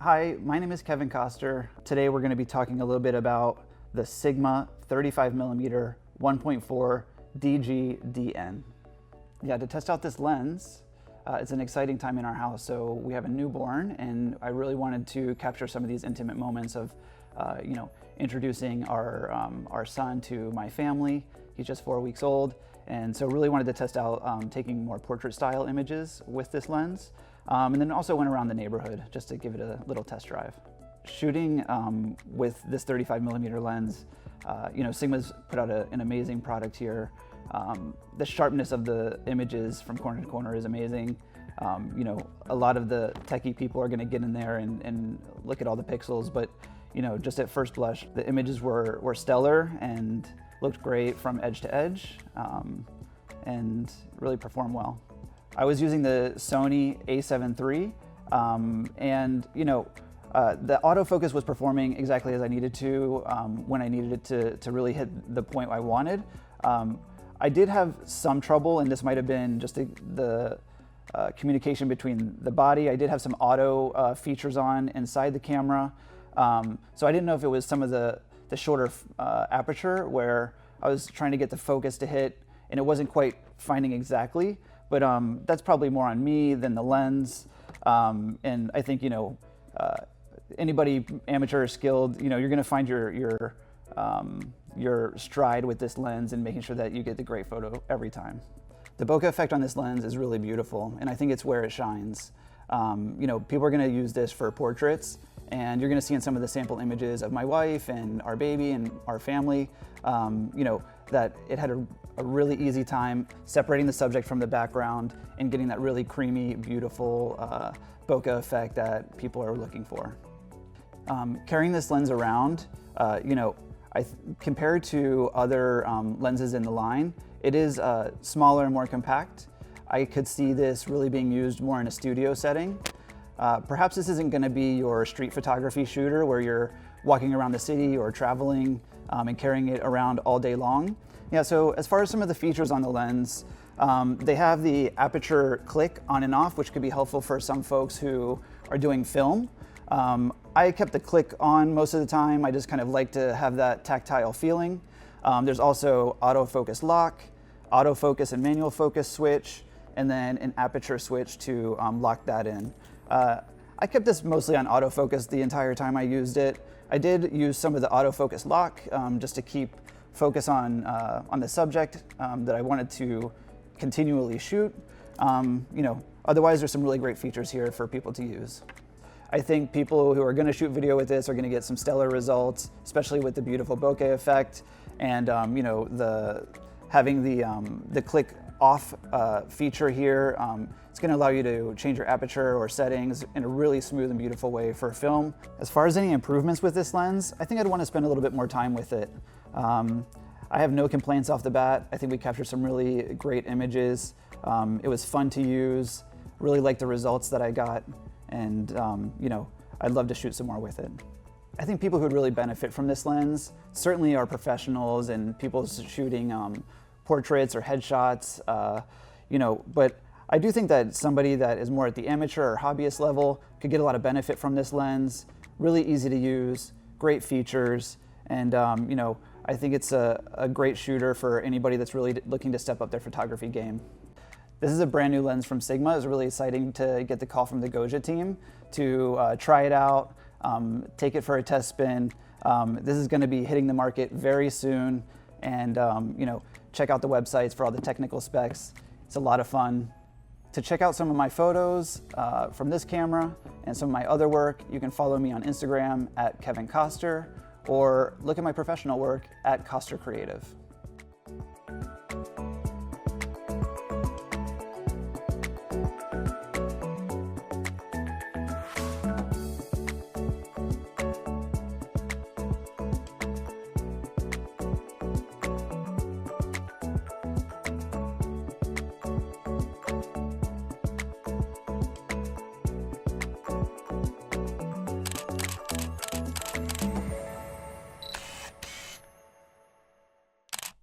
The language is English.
Hi, my name is Kevin Koster. Today we're going to be talking a little bit about the Sigma 35mm 1.4 DG DN. Yeah, to test out this lens, it's an exciting time in our house. So we have a newborn, and I really wanted to capture some of these intimate moments of, introducing our son to my family. He's just 4 weeks old, and so really wanted to test out taking more portrait-style images with this lens. And then also went around the neighborhood just to give it a little test drive. Shooting with this 35mm lens, Sigma's put out an amazing product here. The sharpness of the images from corner to corner is amazing. A lot of the techie people are going to get in there and look at all the pixels, but just at first blush, the images were stellar and looked great from edge to edge, and really performed well. I was using the Sony a7 III, and the autofocus was performing exactly as I needed to when I needed it to really hit the point I wanted. I did have some trouble, and this might have been just the communication between the body. I did have some auto features on inside the camera, so I didn't know if it was some of the shorter aperture where I was trying to get the focus to hit, and it wasn't quite finding exactly. But that's probably more on me than the lens. And I think, anybody amateur or skilled, you're going to find your stride with this lens and making sure that you get the great photo every time. The bokeh effect on this lens is really beautiful, and I think it's where it shines. People are going to use this for portraits, and you're going to see in some of the sample images of my wife and our baby and our family, that it had a really easy time separating the subject from the background and getting that really creamy, beautiful bokeh effect that people are looking for. Carrying this lens around, compared to other lenses in the line, it is smaller and more compact. I could see this really being used more in a studio setting. Perhaps this isn't going to be your street photography shooter where you're walking around the city or traveling and carrying it around all day long. Yeah, so as far as some of the features on the lens, they have the aperture click on and off, which could be helpful for some folks who are doing film. I kept the click on most of the time. I just kind of like to have that tactile feeling. There's also autofocus lock, autofocus and manual focus switch, and then an aperture switch to lock that in. I kept this mostly on autofocus the entire time I used it. I did use some of the autofocus lock just to keep focus on the subject that I wanted to continually shoot. Otherwise there's some really great features here for people to use. I think people who are going to shoot video with this are going to get some stellar results, especially with the beautiful bokeh effect and having the click off feature here. It's going to allow you to change your aperture or settings in a really smooth and beautiful way for film. As far as any improvements with this lens, I think I'd want to spend a little bit more time with it. I have no complaints off the bat. I think we captured some really great images. It was fun to use, really liked the results that I got, and I'd love to shoot some more with it. I think people who would really benefit from this lens certainly are professionals and people shooting portraits or headshots, but I do think that somebody that is more at the amateur or hobbyist level could get a lot of benefit from this lens. Really easy to use, great features, and I think it's a great shooter for anybody that's really looking to step up their photography game. This is a brand new lens from Sigma. It was really exciting to get the call from the Goja team to try it out, take it for a test spin. This is going to be hitting the market very soon, and check out the websites for all the technical specs. It's a lot of fun. To check out some of my photos from this camera and some of my other work, you can follow me on Instagram at Kevin Koster, or look at my professional work at Koster Creative.